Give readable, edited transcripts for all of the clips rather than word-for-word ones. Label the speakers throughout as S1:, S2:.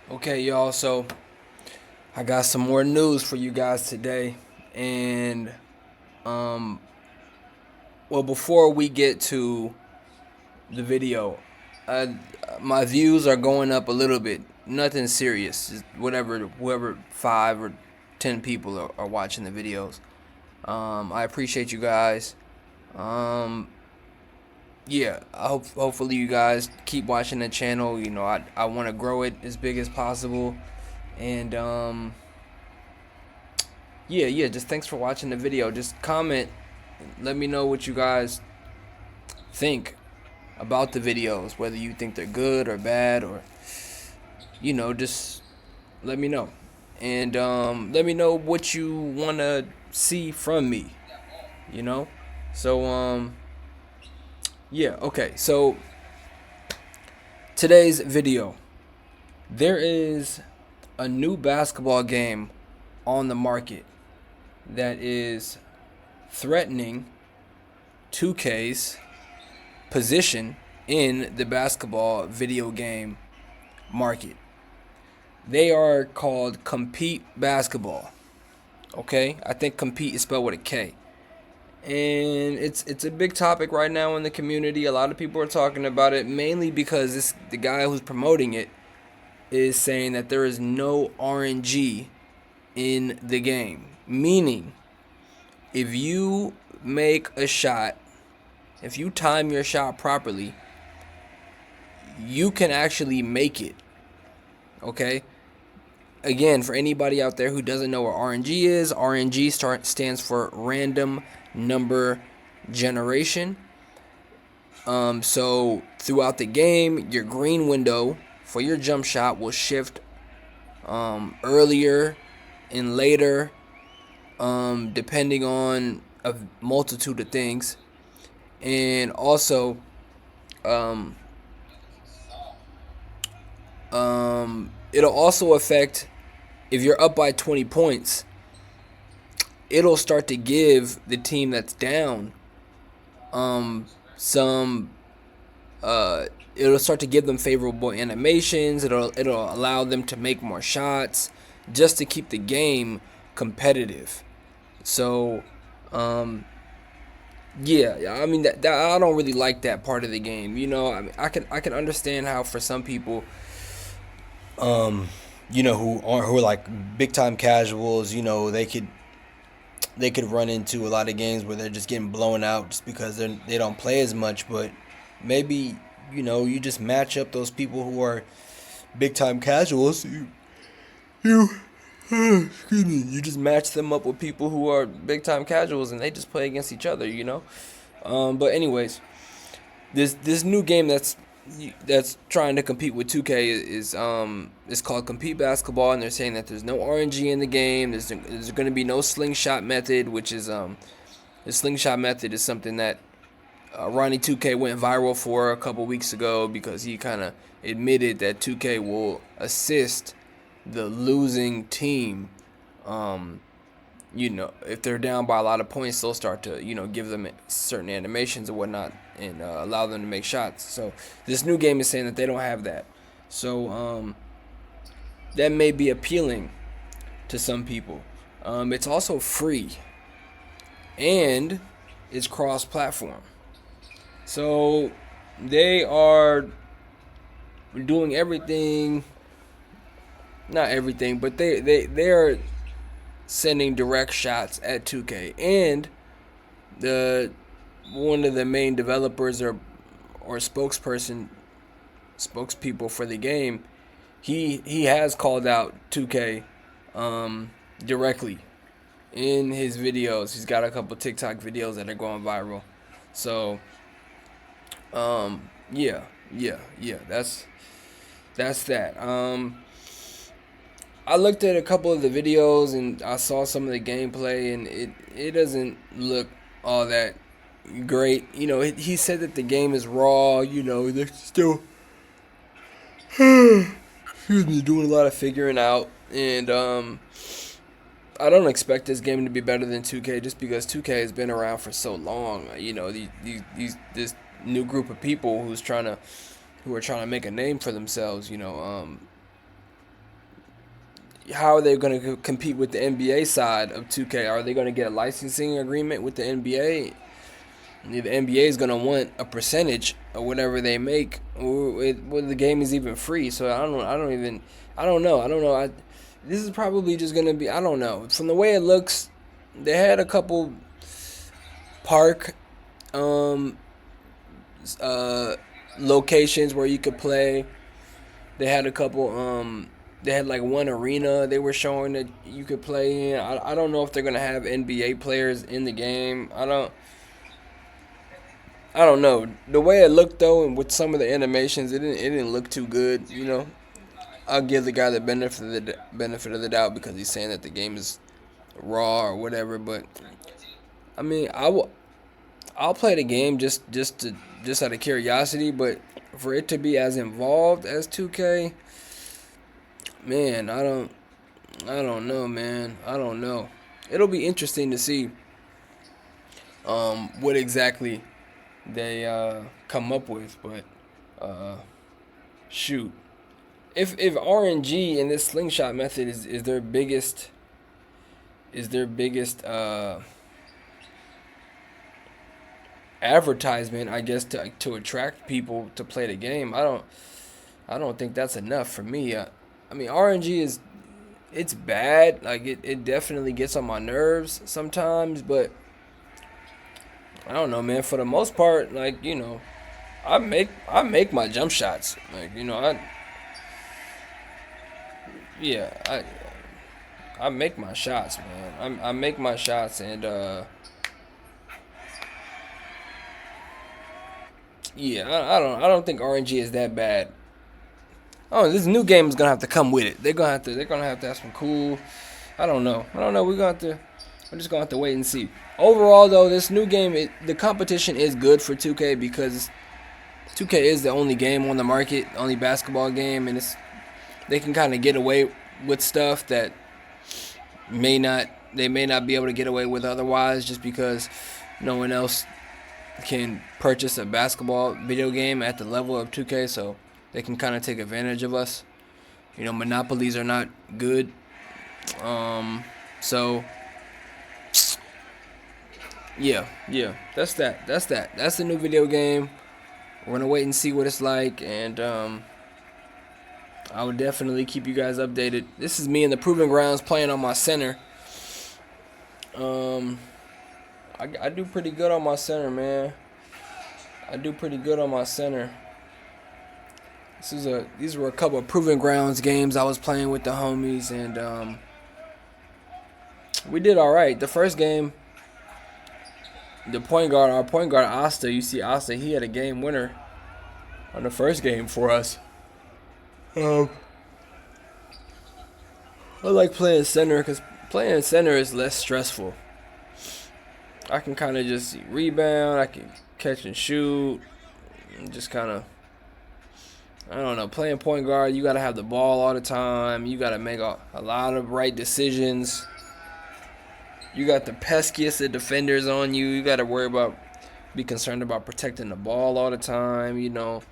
S1: Okay, y'all, so I got some more news for you guys today. And, um, well, before we get to the video, uh, my views are going up a little bit. Nothing serious. Just whoever 5 or 10 people are watching the videos. I appreciate you guys. Um, yeah, hopefully you guys keep watching the channel. I want to grow it as big as possible. And, yeah, just thanks for watching the video. Just comment, let me know what you guys think about the videos, whether you think they're good or bad, or just let me know. And let me know what you want to see from me, you know? So yeah, okay. So today's video, there is a new basketball game on the market that is threatening 2K's position in the basketball video game market. They are called Compete Basketball. Okay? I think compete is spelled with a K. And it's a big topic right now in the community. A lot of people are talking about it mainly because the guy who's promoting it is saying that there is no RNG in the game. Meaning, if you make a shot, if you time your shot properly, you can actually make it. Okay? Again, for anybody out there who doesn't know what RNG is, RNG stands for random number generation. So throughout the game, your green window for your jump shot will shift earlier and later, depending on a multitude of things. And also, um, it'll also affect if you're up by 20 points. It'll start to give the team that's down some it'll start to give them favorable animations. It'll allow them to make more shots just to keep the game competitive. So yeah, I mean that I don't really like that part of the game. I mean, I can understand how for some people who are like big time casuals, they could run into a lot of games where they're just getting blown out just because they don't play as much. But maybe you just match up those people who are big time casuals. You excuse me. You just match them up with people who are big time casuals, and they just play against each other. But anyways, this new game that's trying to compete with 2K is called Compete Basketball, and they're saying that there's no RNG in the game. There's going to be no slingshot method, which is the slingshot method is something that Ronnie 2K went viral for a couple weeks ago because he kind of admitted that 2K will assist the losing team. If they're down by a lot of points, they'll start to, give them certain animations and whatnot and allow them to make shots. So this new game is saying that they don't have that. So that may be appealing to some people. It's also free and it's cross-platform. So they are doing everything, not everything, but they are sending direct shots at 2K, and the one of the main developers or spokespeople for the game, he has called out 2K directly in his videos. He's got a couple TikTok videos that are going viral. So yeah, that's that. I looked at a couple of the videos and I saw some of the gameplay, and it doesn't look all that great. He said that the game is raw. They're still excuse me, doing a lot of figuring out, and I don't expect this game to be better than 2K just because 2K has been around for so long. This new group of people who are trying to make a name for themselves. how are they going to compete with the NBA side of 2K? Are they going to get a licensing agreement with the NBA? The NBA is going to want a percentage of whatever they make, or the game is even free. So I don't know. This is probably just going to be, I don't know. From the way it looks, they had a couple park um, locations where you could play. They had a couple. They had like one arena they were showing that you could play in. I don't know if they're gonna have NBA players in the game. I don't know. The way it looked though, and with some of the animations, it didn't look too good. You know, I'll give the guy the benefit of the doubt because he's saying that the game is raw or whatever. But I mean, I'll play the game just out of curiosity. But for it to be as involved as 2K, man, I don't know, man. I don't know. It'll be interesting to see what exactly they come up with, but shoot, if RNG and this slingshot method is their biggest advertisement, I guess, to attract people to play the game, I don't think that's enough for me. I mean, RNG it's bad. Like it definitely gets on my nerves sometimes, but I don't know, man. For the most part, like, you know, I make my jump shots. Like, you know, yeah, I make my shots, man. I make my shots, and yeah, I don't think RNG is that bad. Oh, this new game is gonna have to come with it. They're gonna have to have some cool. I don't know. We're just gonna have to wait and see. Overall, though, this new game, the competition is good for 2K because 2K is the only game on the market, only basketball game, and they can kind of get away with stuff that may not they may not be able to get away with otherwise, just because no one else can purchase a basketball video game at the level of 2K, so they can kind of take advantage of us. You know, monopolies are not good. So yeah, that's that. That's the new video game. We're gonna wait and see what it's like, and I would definitely keep you guys updated. This is me in the Proving Grounds playing on my center. Um, I do pretty good on my center, man. I do pretty good on my center. These were a couple of Proving Grounds games I was playing with the homies, and we did all right. The first game, our point guard Asta, you see Asta, he had a game winner on the first game for us. Um, I like playing center because playing center is less stressful. I can kind of just rebound, I can catch and shoot, and just kind of, I don't know. Playing point guard, you gotta have the ball all the time. You gotta make a lot of right decisions. You got the peskiest of defenders on you. You gotta be concerned about protecting the ball all the time. You know,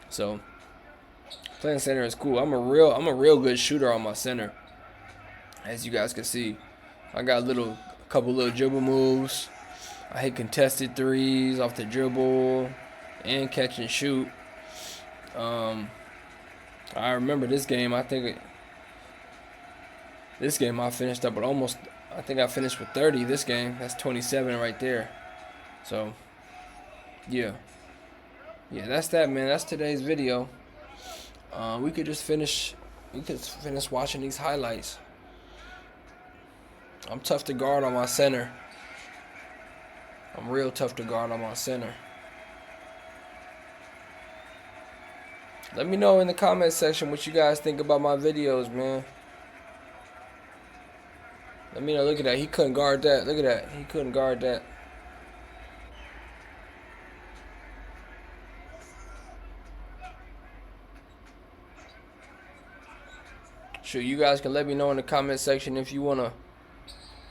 S1: so playing center is cool. I'm a real good shooter on my center, as you guys can see. I got a couple little dribble moves. I hit contested threes off the dribble and catch and shoot. I remember this game. This game I finished up with almost. I think I finished with 30 this game. That's 27 right there. So, yeah, that's that, man. That's today's video. We could just finish. We could finish watching these highlights. I'm tough to guard on my center. I'm real tough to guard on my center. Let me know in the comment section what you guys think about my videos, man. Let me know. Look at that. He couldn't guard that. Look at that. He couldn't guard that. Sure, you guys can let me know in the comment section if you wanna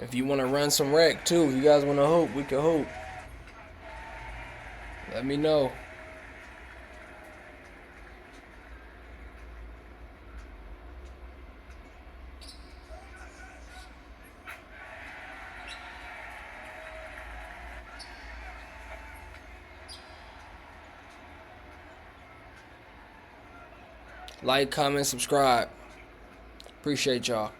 S1: run some rec too. If you guys wanna hoop, we can hoop. Let me know. Like, comment, subscribe. Appreciate y'all.